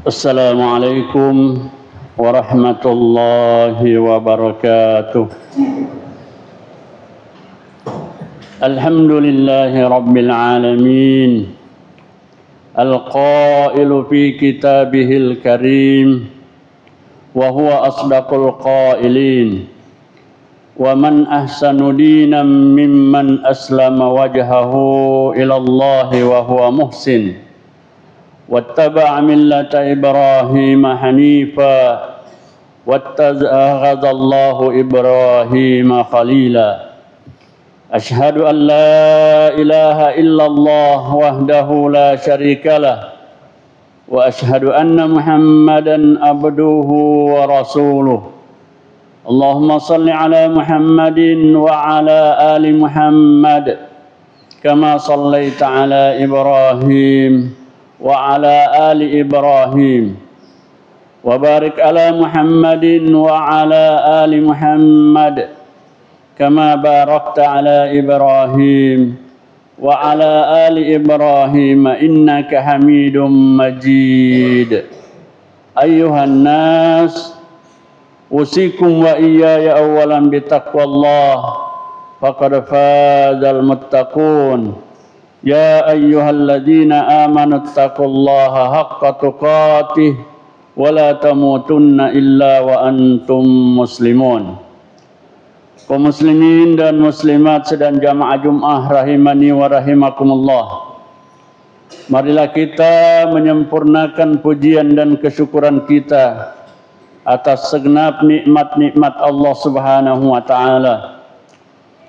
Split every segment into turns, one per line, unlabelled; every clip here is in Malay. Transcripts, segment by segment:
Assalamualaikum warahmatullahi wabarakatuh. Alhamdulillahi rabbil alamin. Al-qailu fi kitabihil karim wa huwa asdaqul qailin. Wa man ahsanu dinan mimman aslama wajhahu ila Allah wa huwa muhsin. واتبع ملة إبراهيم حنيفا واتخذ الله إبراهيم خليلا أشهد أن لا إله إلا الله وحده لا شريك له وأشهد أن محمدا عبده ورسوله اللهم صل على محمد وعلى آل محمد كما صليت على إبراهيم وعلى آل إبراهيم وبارك على محمد وعلى آل محمد كما باركت على إبراهيم وعلى آل إبراهيم إنك حميد مجيد أيها الناس أوصيكم وإياي أولا بتقوى الله فقد فاز المتقون يا أيها الذين آمنوا اتقوا الله حق تقاته ولا تموتن إلا وأنتم مسلمون. Kaum muslimin dan muslimat sedang jamaah Jum'ah rahimani wa rahimakumullah. Marilah kita menyempurnakan pujian dan kesyukuran kita atas segenap nikmat-nikmat Allah Subhanahu wa taala.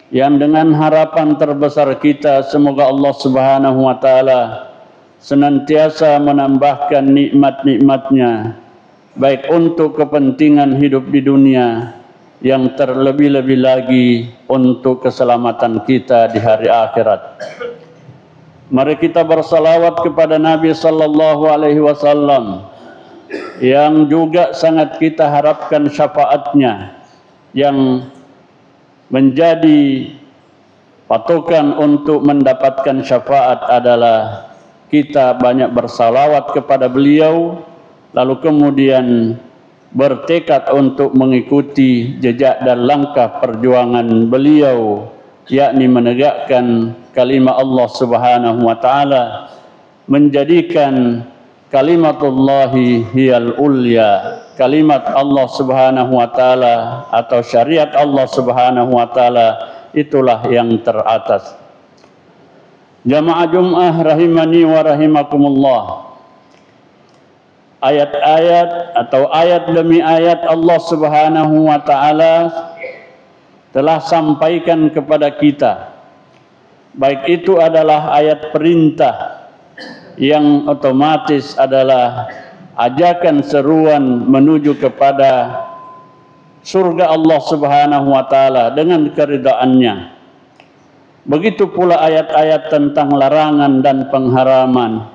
Yang dengan harapan terbesar kita semoga Allah Subhanahu wa taala senantiasa menambahkan nikmat-nikmatnya baik untuk kepentingan hidup di dunia yang terlebih-lebih lagi untuk keselamatan kita di hari akhirat. Mari kita bersalawat kepada Nabi sallallahu alaihi wasallam yang juga sangat kita harapkan syafaatnya, yang menjadi patokan untuk mendapatkan syafaat adalah kita banyak bersalawat kepada beliau, lalu kemudian bertekad untuk mengikuti jejak dan langkah perjuangan beliau, yakni menegakkan kalimat Allah Subhanahu wa taala, menjadikan kalimatullahi hiyal ulya, kalimat Allah Subhanahu wa taala atau syariat Allah Subhanahu wa taala itulah yang teratas. Jamaah Jum'ah rahimani wa rahimakumullah. Ayat-ayat atau ayat demi ayat Allah Subhanahu wa taala telah sampaikan kepada kita. Baik itu adalah ayat perintah yang otomatis adalah ajakan seruan menuju kepada surga Allah Subhanahu wa taala dengan keridhaannya. Begitu pula ayat-ayat tentang larangan dan pengharaman.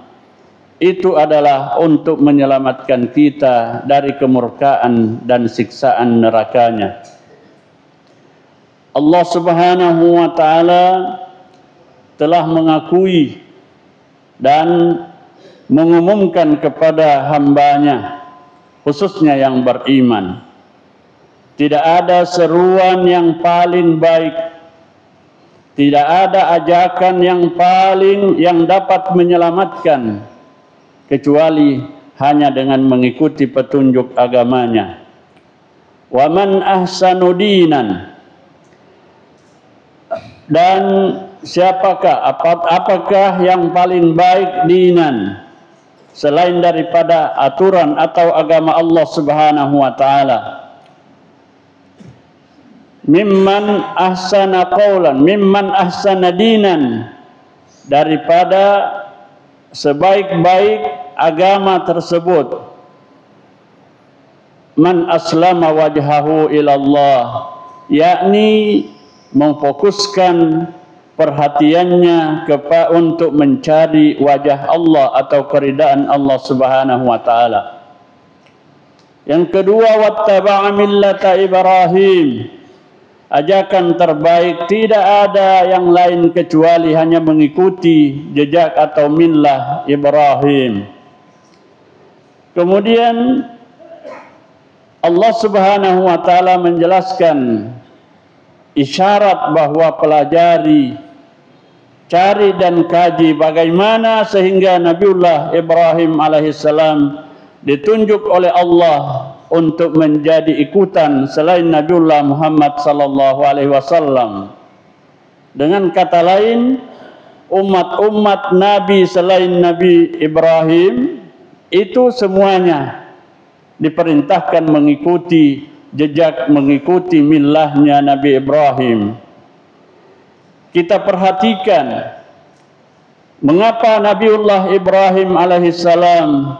Itu adalah untuk menyelamatkan kita dari kemurkaan dan siksaan nerakanya. Allah Subhanahu wa taala telah mengakui dan mengumumkan kepada hambanya, khususnya yang beriman, tidak ada seruan yang paling baik, tidak ada ajakan yang dapat menyelamatkan kecuali hanya dengan mengikuti petunjuk agamanya. Wa man ahsanu dinan, dan apakah yang paling baik dinan selain daripada aturan atau agama Allah Subhanahu wa taala. Mimman ahsana qaulan, mimman ahsana dinan, daripada sebaik-baik agama tersebut. Man aslama wajhahu ilallah, yakni memfokuskan perhatiannya untuk mencari wajah Allah atau keridaan Allah Subhanahu wa taala. Yang kedua, wattaba'a millata Ibrahim, ajakan terbaik tidak ada yang lain kecuali hanya mengikuti jejak atau millah Ibrahim. Kemudian Allah Subhanahu wa taala menjelaskan isyarat bahwa pelajari, cari dan kaji bagaimana sehingga Nabiullah Ibrahim alaihissalam ditunjuk oleh Allah untuk menjadi ikutan selain Nabiullah Muhammad sallallahu alaihi wasallam. Dengan kata lain, umat-umat Nabi selain Nabi Ibrahim itu semuanya diperintahkan mengikuti jejak, mengikuti millahnya Nabi Ibrahim. Kita perhatikan mengapa Nabiullah Ibrahim alaihissalam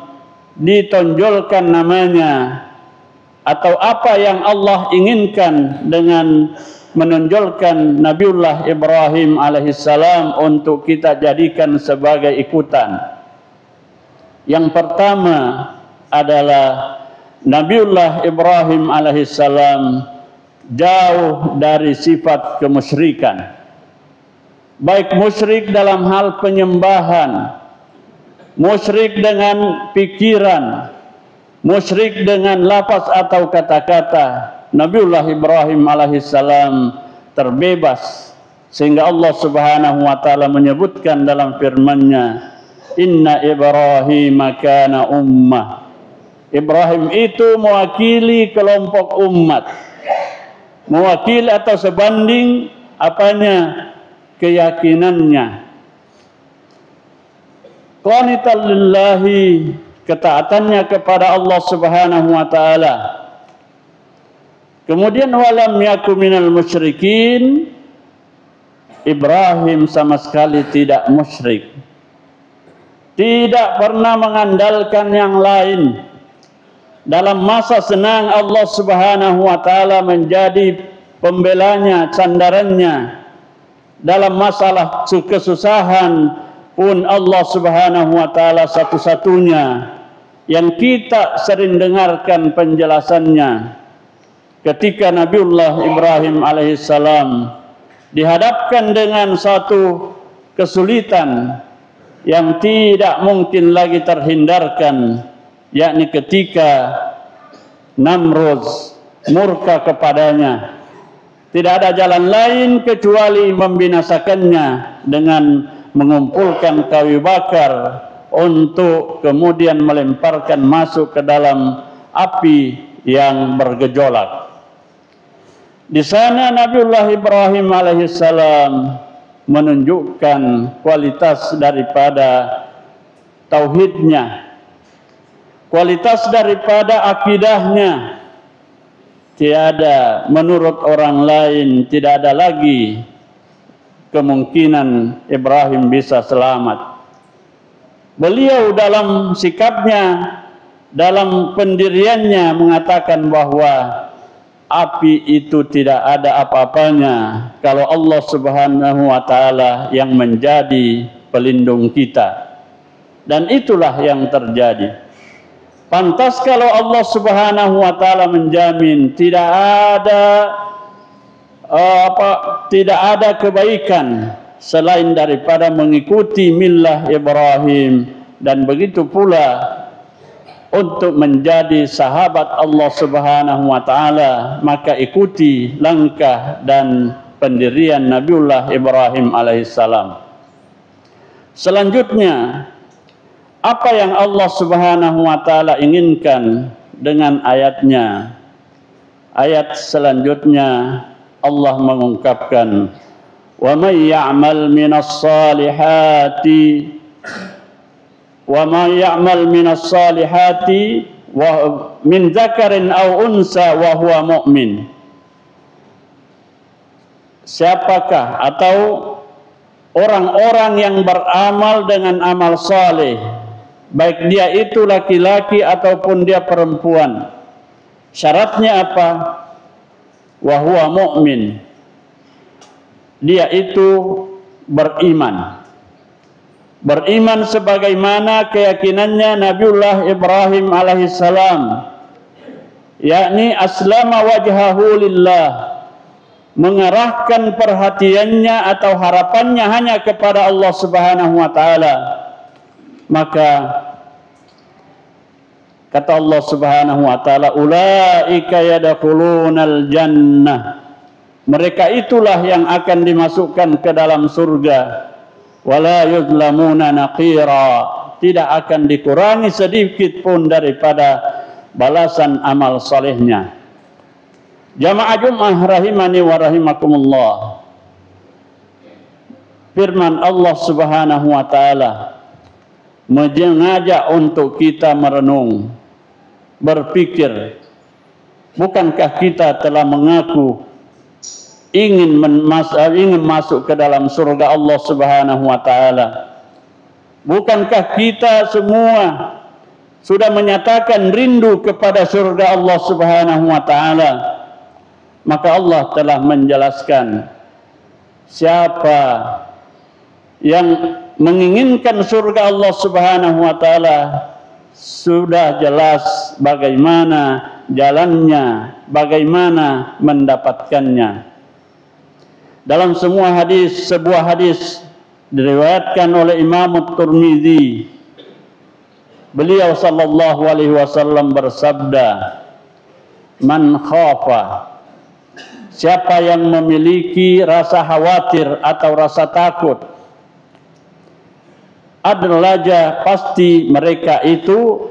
ditonjolkan namanya, atau apa yang Allah inginkan dengan menonjolkan Nabiullah Ibrahim alaihissalam untuk kita jadikan sebagai ikutan. Yang pertama adalah Nabiullah Ibrahim alaihissalam jauh dari sifat kemusyrikan, baik musyrik dalam hal penyembahan, musyrik dengan pikiran, musyrik dengan lafaz atau kata-kata. Nabiullah Ibrahim alaihissalam terbebas, sehingga Allah Subhanahu wa taala menyebutkan dalam firman-Nya, Inna Ibrahim kana ummah. Ibrahim itu mewakili kelompok umat, mewakili atau sebanding apanya? Keyakinannya. Qanitan lillahi, ketaatannya kepada Allah Subhanahu wa taala. Kemudian walam yaku minal musyrikin, Ibrahim sama sekali tidak musyrik, tidak pernah mengandalkan yang lain. Dalam masa senang Allah Subhanahu wa taala menjadi pembelanya, sandarannya. Dalam masalah kesusahan pun Allah Subhanahu wa taala satu-satunya yang kita sering dengarkan penjelasannya. Ketika Nabiullah Ibrahim alaihissalam dihadapkan dengan satu kesulitan yang tidak mungkin lagi terhindarkan, yakni ketika Namrud murka kepadanya, tidak ada jalan lain kecuali membinasakannya dengan mengumpulkan kayu bakar untuk kemudian melemparkan masuk ke dalam api yang bergejolak. Di sana Nabiullah Ibrahim alaihissalam menunjukkan kualitas daripada tauhidnya, kualitas daripada akidahnya. Tiada menurut orang lain, tidak ada lagi kemungkinan Ibrahim bisa selamat. Beliau dalam sikapnya, dalam pendiriannya mengatakan bahwa api itu tidak ada apa-apanya kalau Allah Subhanahu wa taala yang menjadi pelindung kita. Dan itulah yang terjadi. Pantas kalau Allah Subhanahu wa taala menjamin tidak ada kebaikan selain daripada mengikuti millah Ibrahim, dan begitu pula untuk menjadi sahabat Allah Subhanahu wa taala, maka ikuti langkah dan pendirian Nabiullah Ibrahim alaihissalam. Selanjutnya, apa yang Allah Subhanahu wa taala inginkan dengan ayatnya? Ayat selanjutnya Allah mengungkapkan, wa may ya'mal minas salihati wa min dzakarin aw unsa wa huwa mu'min. Siapakah atau orang-orang yang beramal dengan amal saleh, baik dia itu laki-laki ataupun dia perempuan. Syaratnya apa? Wa huwa mu'min. Dia itu beriman. Beriman sebagaimana keyakinannya Nabiullah Ibrahim alaihissalam, yakni aslama wajhahu lillah, mengarahkan perhatiannya atau harapannya hanya kepada Allah Subhanahu wa taala. Maka Kata Allah Subhanahu wa taala, ulaika yadkhulunal jannah. Mereka itulah yang akan dimasukkan ke dalam surga. Wala yuzlamuna naqira. Tidak akan dikurangi sedikit pun daripada balasan amal salehnya. Jamaah Jumat rahimani wa rahimakumullah. Firman Allah Subhanahu wa taala mengajak untuk kita merenung, berpikir, bukankah kita telah mengaku ingin masuk ke dalam surga Allah Subhanahu wa taala? Bukankah kita semua sudah menyatakan rindu kepada surga Allah Subhanahu wa taala? Maka Allah telah menjelaskan siapa yang menginginkan surga Allah Subhanahu wa taala, sudah jelas bagaimana jalannya, bagaimana mendapatkannya. Dalam sebuah hadis diriwayatkan oleh Imam At-Tirmidzi, beliau sallallahu alaihi wasallam bersabda, "Man khafa," siapa yang memiliki rasa khawatir atau rasa takut, adlaja, pasti mereka itu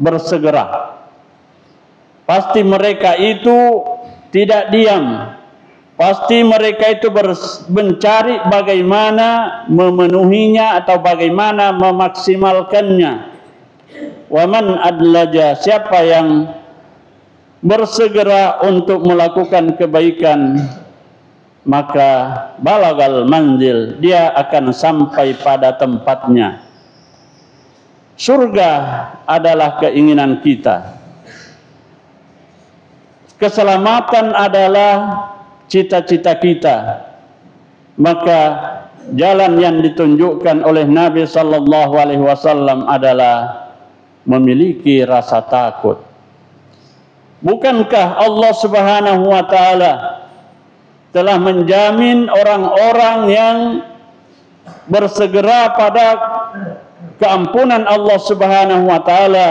bersegera. Pasti mereka itu tidak diam. Pasti mereka itu mencari bagaimana memenuhinya atau bagaimana memaksimalkannya. Waman adlaja, siapa yang bersegera untuk melakukan kebaikan, maka balagal manzil, dia akan sampai pada tempatnya. Surga adalah keinginan kita. Keselamatan adalah cita-cita kita. Maka jalan yang ditunjukkan oleh Nabi sallallahu alaihi wasallam adalah memiliki rasa takut. Bukankah Allah Subhanahu wa taala telah menjamin orang-orang yang bersegera pada keampunan Allah Subhanahu wa taala,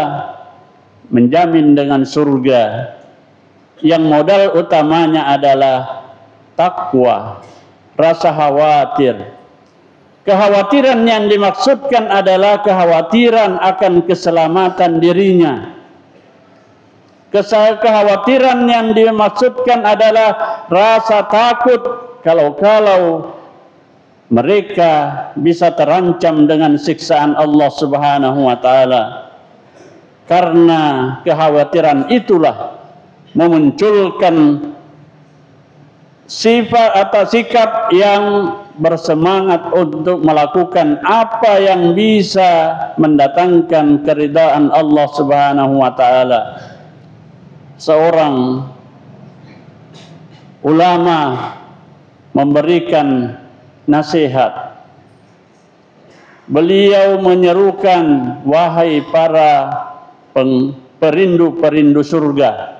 menjamin dengan surga yang modal utamanya adalah takwa, rasa khawatir. Kekhawatiran yang dimaksudkan adalah kekhawatiran akan keselamatan dirinya. Kekhawatiran yang dimaksudkan adalah rasa takut kalau mereka bisa terancam dengan siksaan Allah Subhanahu wa taala. Karena kekhawatiran itulah memunculkan sifat atau sikap yang bersemangat untuk melakukan apa yang bisa mendatangkan keridhaan Allah Subhanahu wa taala. Seorang ulama memberikan nasihat. Beliau menyerukan, wahai para perindu-perindu surga,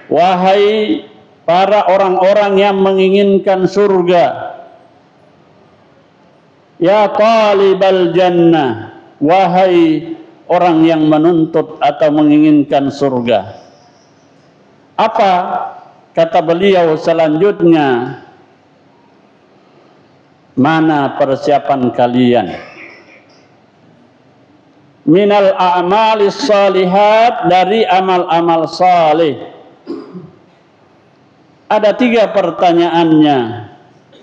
wahai para orang-orang yang menginginkan surga, ya talibal jannah, wahai orang yang menuntut atau menginginkan surga. Apa kata beliau selanjutnya? Mana persiapan kalian? Minal a'malis salihat, dari amal-amal saleh. Ada 3 pertanyaannya.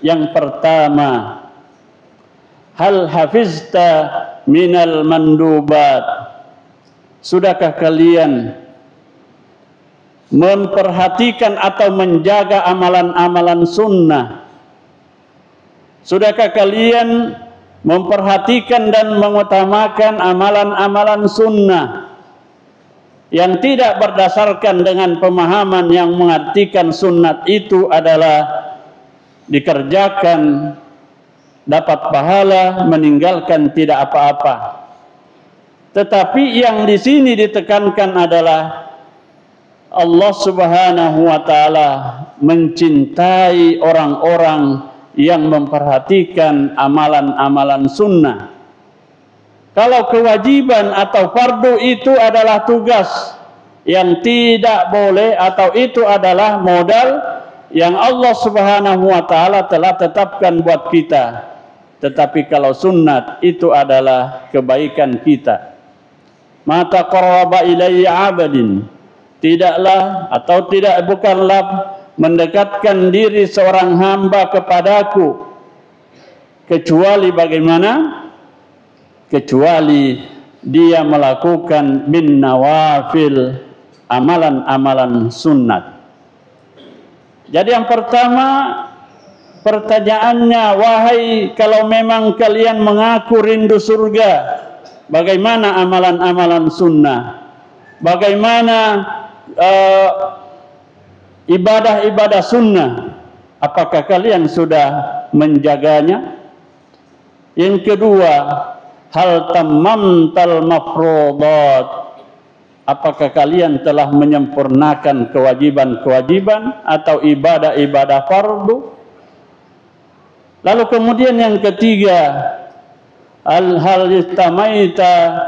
Yang pertama, hal hafizta minal mandubat? Sudahkah kalian memperhatikan atau menjaga amalan-amalan sunnah? Sudahkah kalian memperhatikan dan mengutamakan amalan-amalan sunnah yang tidak berdasarkan dengan pemahaman yang mengartikan sunnat itu adalah dikerjakan dapat pahala, meninggalkan tidak apa-apa? Tetapi yang di sini ditekankan adalah Allah Subhanahu wa taala mencintai orang-orang yang memperhatikan amalan-amalan sunnah. Kalau kewajiban atau fardu itu adalah tugas yang tidak boleh, atau itu adalah modal yang Allah Subhanahu wa taala telah tetapkan buat kita. Tetapi kalau sunat itu adalah kebaikan kita. Mata qarraba ilayya 'abdin, tidaklah atau tidak bukanlah mendekatkan diri seorang hamba kepadaku kecuali bagaimana? Kecuali dia melakukan bin nawafil, amalan-amalan sunat. Jadi yang pertama pertanyaannya, wahai kalau memang kalian mengaku rindu surga, bagaimana amalan-amalan sunnah? Bagaimana ibadah-ibadah sunnah? Apakah kalian sudah menjaganya? Yang kedua, hal tammamtal mafruḍat, apakah kalian telah menyempurnakan kewajiban-kewajiban atau ibadah-ibadah fardu? Lalu kemudian yang ketiga, hal istamaita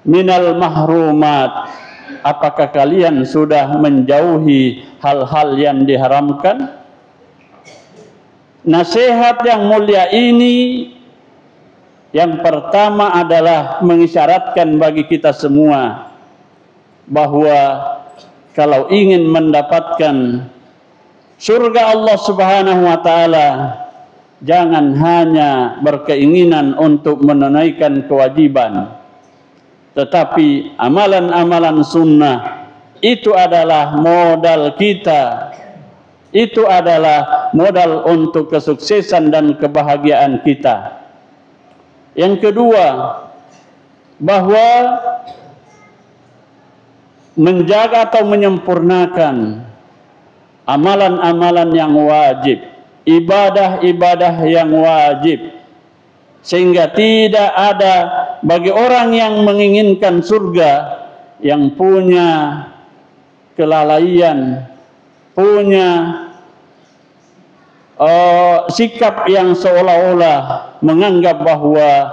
minal mahrumat, apakah kalian sudah menjauhi hal-hal yang diharamkan? Nasihat yang mulia ini yang pertama adalah mengisyaratkan bagi kita semua bahwa kalau ingin mendapatkan surga Allah Subhanahu wa taala, jangan hanya berkeinginan untuk menunaikan kewajiban, tetapi amalan-amalan sunnah itu adalah modal kita. Itu adalah modal untuk kesuksesan dan kebahagiaan kita. Yang kedua, bahwa menjaga atau menyempurnakan amalan-amalan yang wajib, ibadah-ibadah yang wajib, sehingga tidak ada bagi orang yang menginginkan surga yang punya kelalaian, punya sikap yang seolah-olah menganggap bahwa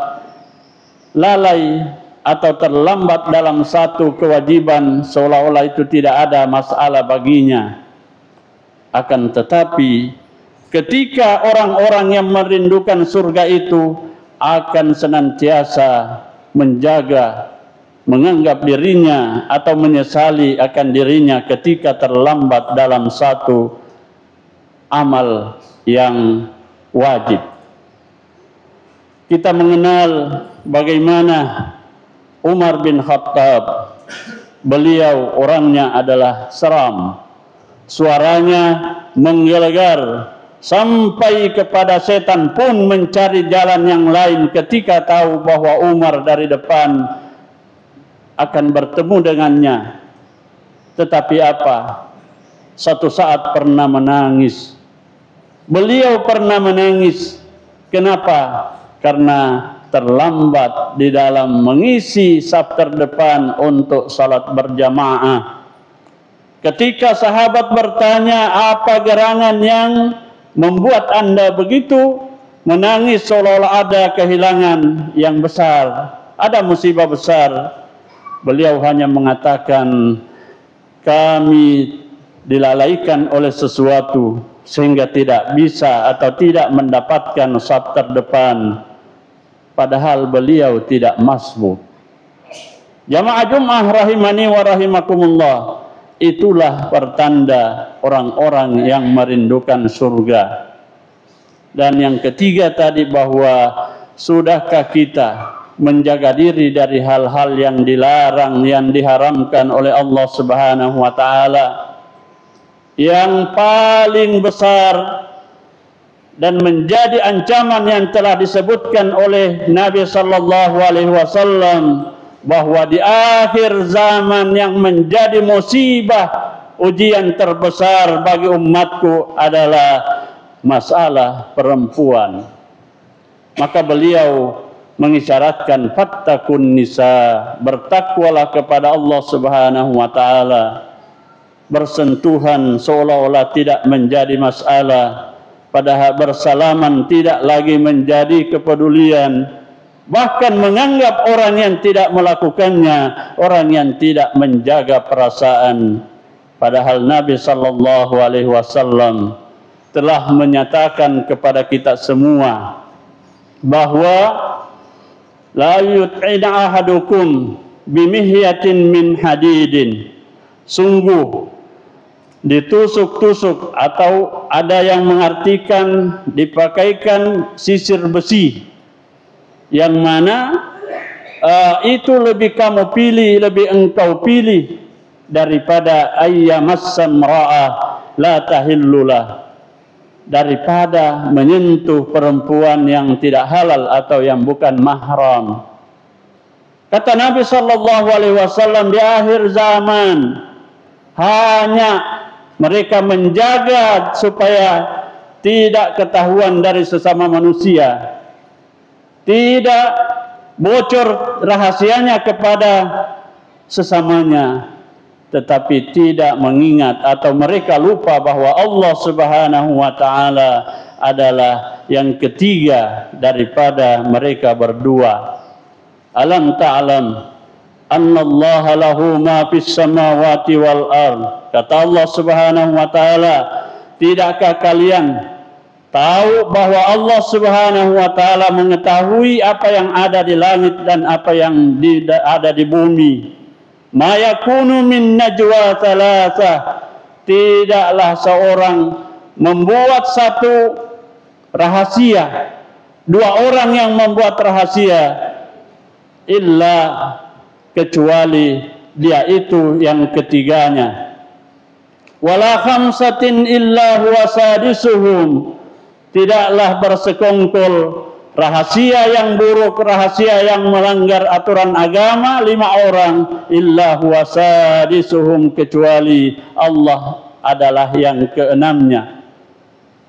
lalai atau terlambat dalam satu kewajiban, seolah-olah itu tidak ada masalah baginya. Akan tetapi ketika orang-orang yang merindukan surga itu akan senantiasa menjaga, menganggap dirinya atau menyesali akan dirinya ketika terlambat dalam satu amal yang wajib. Kita mengenal bagaimana Umar bin Khattab. Beliau orangnya adalah seram, suaranya menggelegar, sampai kepada setan pun mencari jalan yang lain ketika tahu bahwa Umar dari depan akan bertemu dengannya. Tetapi apa? Satu saat pernah menangis. Beliau pernah menangis. Kenapa? Karena terlambat di dalam mengisi saf terdepan untuk salat berjamaah. Ketika sahabat bertanya, apa gerangan yang membuat Anda begitu menangis, seolah-olah ada kehilangan yang besar, ada musibah besar? Beliau hanya mengatakan, kami dilalaikan oleh sesuatu sehingga tidak bisa atau tidak mendapatkan saf terdepan. Padahal beliau tidak masbuk. Jamaah Jumat rahimani wa rahimakumullah, itulah pertanda orang-orang yang merindukan surga. Dan yang ketiga tadi, bahwa sudahkah kita menjaga diri dari hal-hal yang dilarang, yang diharamkan oleh Allah Subhanahu wa taala. Yang paling besar dan menjadi ancaman yang telah disebutkan oleh Nabi sallallahu alaihi wasallam, bahwa di akhir zaman yang menjadi musibah, ujian terbesar bagi umatku adalah masalah perempuan. Maka beliau mengisyaratkan, fattakun nisa, bertakwalah kepada Allah Subhanahu wa taala. Bersentuhan seolah-olah tidak menjadi masalah, padahal bersalaman tidak lagi menjadi kepedulian. bahkan menganggap orang yang tidak melakukannya orang yang tidak menjaga perasaan. Padahal Nabi sallallahu alaihi wasallam telah menyatakan kepada kita semua bahwa la yut'ina ahadukum bimihyatin min hadidin, sungguh ditusuk-tusuk, atau ada yang mengartikan dipakaikan sisir besi, yang mana itu lebih kamu pilih, lebih engkau pilih daripada ayyamassam ra'ah la tahillulah, daripada menyentuh perempuan yang tidak halal atau yang bukan mahram. Kata Nabi sallallahu alaihi wasallam, di akhir zaman hanya mereka menjaga supaya tidak ketahuan dari sesama manusia, tidak bocor rahasianya kepada sesamanya, tetapi tidak mengingat atau mereka lupa bahwa Allah Subhanahu wa taala adalah yang ketiga daripada mereka berdua. Alam ta'lam annallaha lahu ma fis samawati wal ard. Kata Allah Subhanahu wa taala, tidakkah kalian tahu bahwa Allah Subhanahu wa taala mengetahui apa yang ada di langit dan apa yang ada di bumi. Ma yakunu min najwa thalathah, tidaklah seorang membuat satu rahasia, dua orang yang membuat rahasia, illa kecuali dia itu yang ketiganya. Wala khamsatin illa huwa sadisuhum, tidaklah bersekongkol rahasia yang buruk, rahasia yang melanggar aturan agama, 5 orang, illa huwa sadisuhum, kecuali Allah adalah yang keenamnya.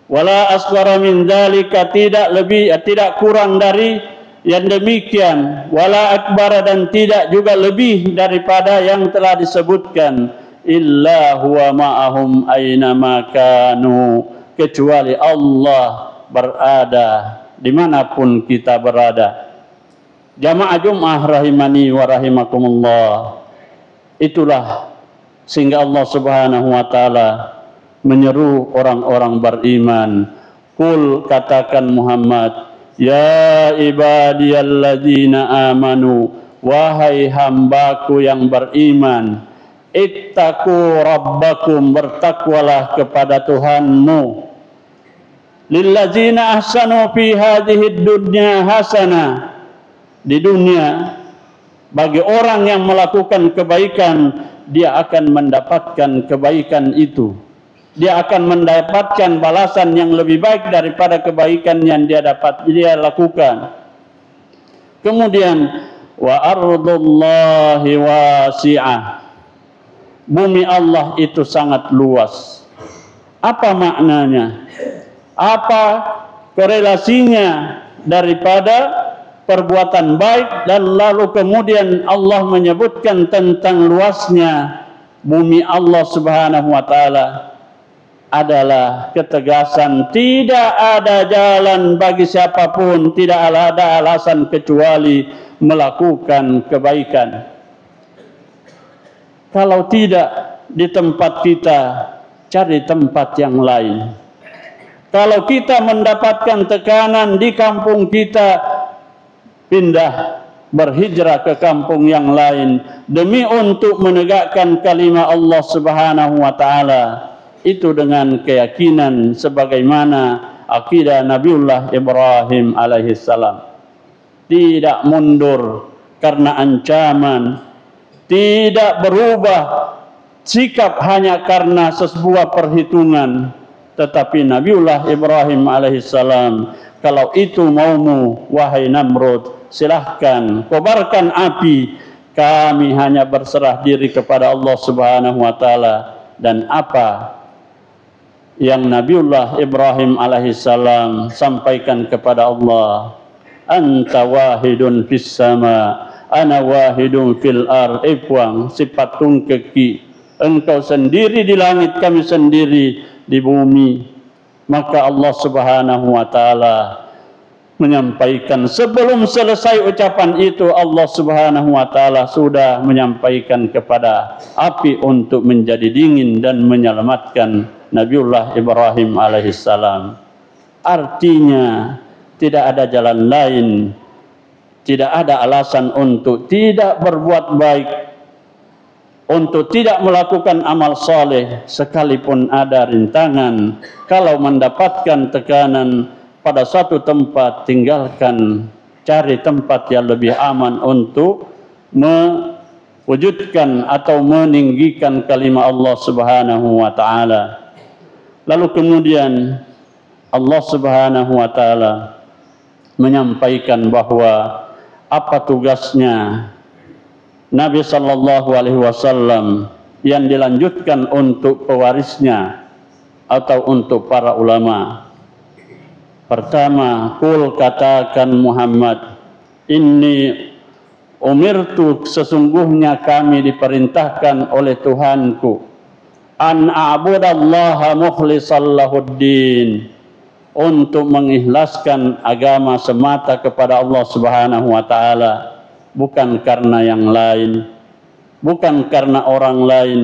Wala asghara min dzalika, tidak lebih, tidak kurang dari yang demikian. Wala akbar, dan tidak juga lebih daripada yang telah disebutkan. Illa huwa ma'ahum aina ma kanu, kecuali Allah berada dimanapun kita berada. Jamaah Jum'ah rahimani wa rahimakumullah, itulah sehingga Allah Subhanahu wa taala menyeru orang-orang beriman. Qul, katakan Muhammad, ya ibadiyalladzina amanu, wahai hambaku yang beriman, ittaqu rabbakum, bertakwalah kepada Tuhanmu. Lillazina ahsanu fi hadhihi dunya hasanah, di dunia bagi orang yang melakukan kebaikan dia akan mendapatkan kebaikan itu, dia akan mendapatkan balasan yang lebih baik daripada kebaikan yang dia lakukan. Kemudian wa ardullahi wasi'ah, bumi Allah itu sangat luas. Apa maknanya? Apa korelasinya daripada perbuatan baik dan lalu kemudian Allah menyebutkan tentang luasnya bumi Allah Subhanahu wa taala? Adalah ketegasan tidak ada jalan bagi siapapun, tidak ada alasan kecuali melakukan kebaikan. Kalau tidak di tempat kita, cari tempat yang lain. Kalau kita mendapatkan tekanan di kampung kita, pindah, berhijrah ke kampung yang lain demi untuk menegakkan kalimat Allah Subhanahu wa taala. Itu dengan keyakinan sebagaimana akidah Nabiullah Ibrahim alaihissalam. Tidak mundur karena ancaman, tidak berubah sikap hanya karena sebuah perhitungan. Tetapi Nabiullah Ibrahim alaihissalam, kalau itu maumu wahai Namrud, silahkan kobarkan api, kami hanya berserah diri kepada Allah Subhanahu wa taala. Dan apa yang Nabiullah Ibrahim alaihissalam sampaikan kepada Allah, anta wahidun fis sama ana wahidun fil ar, ibuang sifat tungkeki, engkau sendiri di langit, kami sendiri di bumi. Maka Allah Subhanahu wa taala menyampaikan. Sebelum selesai ucapan itu, Allah Subhanahu wa taala sudah menyampaikan kepada api untuk menjadi dingin dan menyelamatkan Nabiullah Ibrahim alaihissalam. Artinya tidak ada jalan lain, tidak ada alasan untuk tidak berbuat baik, untuk tidak melakukan amal soleh, sekalipun ada rintangan. Kalau mendapatkan tekanan pada suatu tempat, tinggalkan, cari tempat yang lebih aman untuk mewujudkan atau meninggikan kalimat Allah Subhanahu wa taala. Lalu kemudian Allah Subhanahu wa taala menyampaikan bahwa apa tugasnya Nabi sallallahu alaihi wasallam yang dilanjutkan untuk pewarisnya atau untuk para ulama. Pertama, kul katakan Muhammad, inni umirtu, sesungguhnya kami diperintahkan oleh Tuhanku, an a'budallaha mukhlishan lahuddin, untuk mengikhlaskan agama semata kepada Allah Subhanahu wa taala, bukan karena yang lain, bukan karena orang lain,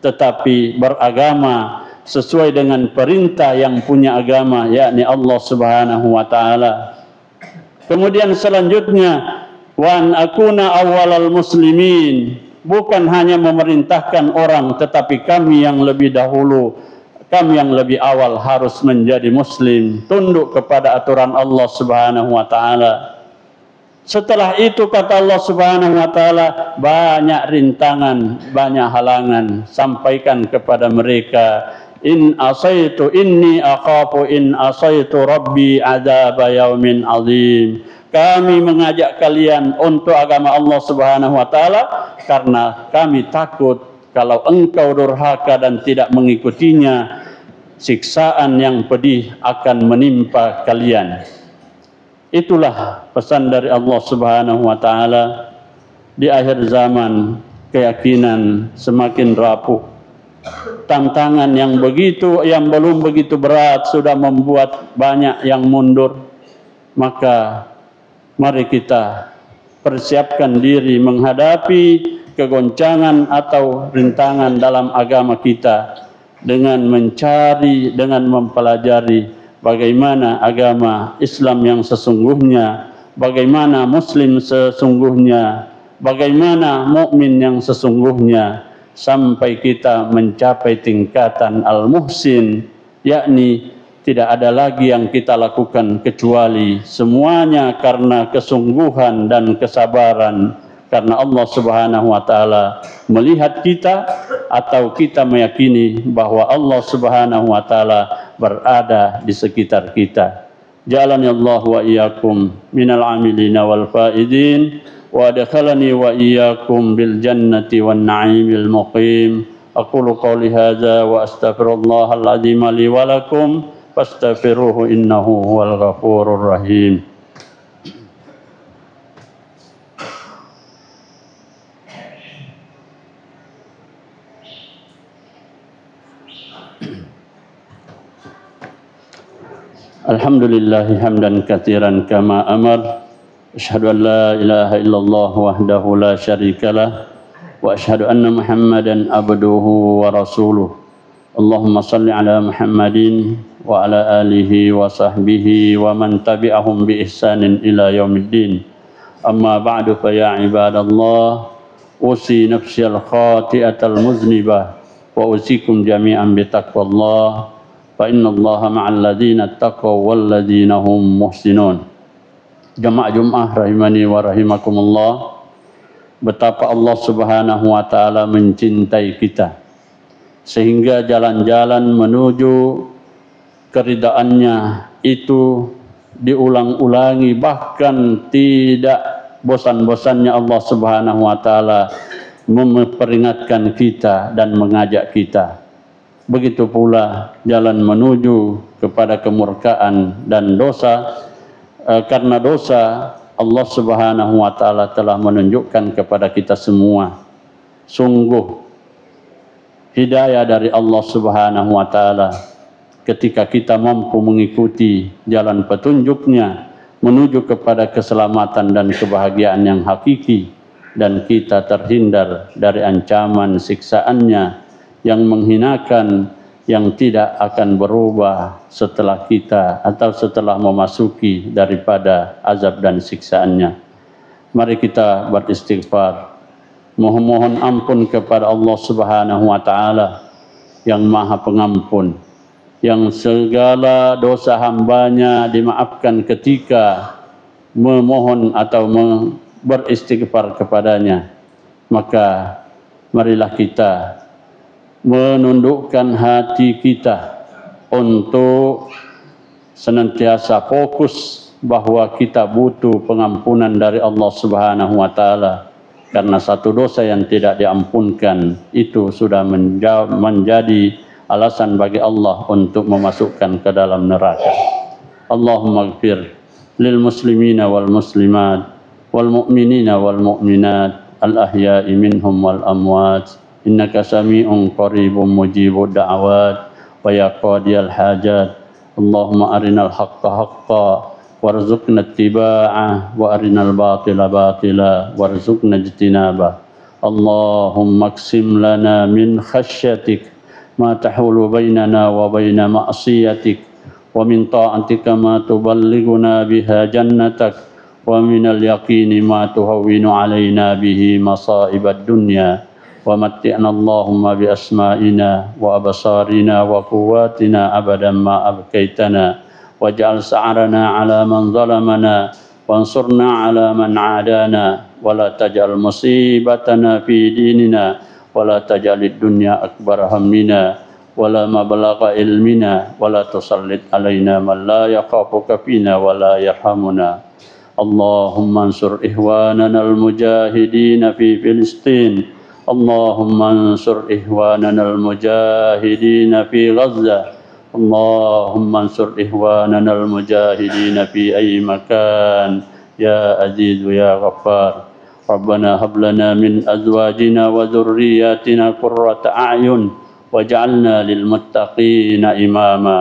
tetapi beragama sesuai dengan perintah yang punya agama, yakni Allah Subhanahu wa taala. Kemudian selanjutnya, wa an akuna awwalal muslimin, bukan hanya memerintahkan orang, tetapi kami yang lebih dahulu, kami yang lebih awal harus menjadi muslim, tunduk kepada aturan Allah Subhanahu wa taala. Setelah itu kata Allah Subhanahu wa taala, banyak rintangan, banyak halangan, sampaikan kepada mereka, in asaitu inni akhafu in asaitu rabbi adzab yaumin azim. Kami mengajak kalian untuk agama Allah Subhanahu wa taala karena kami takut kalau engkau durhaka dan tidak mengikutinya, siksaan yang pedih akan menimpa kalian. Itulah pesan dari Allah Subhanahu wa taala. Di akhir zaman keyakinan semakin rapuh. Tantangan yang belum begitu berat sudah membuat banyak yang mundur. Maka mari kita persiapkan diri menghadapi kegoncangan atau rintangan dalam agama kita dengan mencari, dengan mempelajari bagaimana agama Islam yang sesungguhnya, bagaimana muslim sesungguhnya, bagaimana mukmin yang sesungguhnya, sampai kita mencapai tingkatan al-muhsin, yakni tidak ada lagi yang kita lakukan kecuali semuanya karena kesungguhan dan kesabaran, karena Allah Subhanahu wa taala melihat kita atau kita meyakini bahwa Allah Subhanahu wa taala berada di sekitar kita. Jalani Allah wa iyyakum minal amilina wal faidin wa adkhalani wa iyyakum bil jannati wan na'imil muqim. Aqulu qawli hadza wa astaghfirullahal azim li wa lakum fastaghfiruhu innahu huwal ghafurur rahim. Alhamdulillah hamdan katsiran kama amar. Asyhadu an la ilaha illallah wahdahu la syarikalah wa asyhadu anna Muhammadan abduhu wa rasuluh. Allahumma salli ala Muhammadin wa ala alihi wa sahbihi wa man tabi'ahum bi ihsanin ila yaumiddin. Amma ba'du fa ya ibadallah, usi nafsi al-khati'atal muznibah wa usikum jami'an bi taqwallah. Fa innallaha ma'al ladzina taqaw wal ladzina hum muhsinun. Jamaah Jumat rahimani wa rahimakumullah, betapa Allah Subhanahu wa taala mencintai kita sehingga jalan-jalan menuju keridhaannya itu diulang-ulangi, bahkan tidak bosan-bosannya Allah Subhanahu wa taala memperingatkan kita dan mengajak kita. Begitu pula jalan menuju kepada kemurkaan dan dosa. Karena dosa, Allah Subhanahu wa taala telah menunjukkan kepada kita semua, sungguh hidayah dari Allah Subhanahu wa taala ketika kita mampu mengikuti jalan petunjuknya, menuju kepada keselamatan dan kebahagiaan yang hakiki, dan kita terhindar dari ancaman siksaannya yang menghinakan, yang tidak akan berubah setelah kita atau setelah memasuki daripada azab dan siksaannya. Mari kita beristighfar, mohon ampun kepada Allah Subhanahu wa taala yang Maha Pengampun, yang segala dosa hambanya dimaafkan ketika memohon atau beristighfar kepadanya. Maka marilah kita menundukkan hati kita untuk senantiasa fokus bahwa kita butuh pengampunan dari Allah Subhanahu wa taala, karena satu dosa yang tidak diampunkan itu sudah menjadi alasan bagi Allah untuk memasukkan ke dalam neraka. Allahumma ighfir lil muslimina wal muslimat wal mu'minina wal mu'minat al ahya'i minhum wal amwat innaka sami'un qaribun mujibud da'awat wa ya qadiyal hajat. Allahumma arinal haqqa haqqa warzuqna ittiba'ah wa arinal batila batila warzuqna ijtinabah. Allahumma aqsim lana min khasyatik ما تحول بيننا وبين معصيتك ومن طاعتك ما تبلغنا بها جنتك ومن اليقين ما تهون علينا به مصائب الدنيا ومتعنا اللهم بأسمائنا وأبصارنا وقواتنا أبدا ما أبقيتنا واجعل سعرنا على من ظلمنا وانصرنا على من عادانا ولا تجعل مصيبتنا في ديننا ولا تجعل الدنيا أكبر همنا ولا مبلغ علمنا ولا تسلط علينا من لا يخافك فينا ولا يرحمنا. اللهم انصر إخواننا المجاهدين في فلسطين. اللهم انصر إخواننا المجاهدين في غزة. اللهم انصر إخواننا المجاهدين في أي مكان يا عزيز يا غفار. ربنا هب لنا من أزواجنا وذرياتنا قرة أعين واجعلنا للمتقين إماما.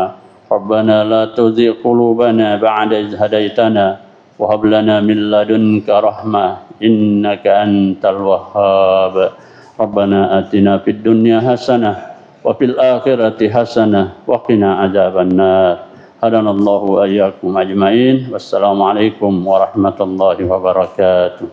ربنا لا تزغ قلوبنا بعد إذ هديتنا وهب لنا من لدنك رحمة إنك أنت الوهاب. ربنا آتنا في الدنيا حسنة وفي الآخرة حسنة وقنا عذاب النار. هدانا الله وإياكم أجمعين. والسلام عليكم ورحمة الله وبركاته.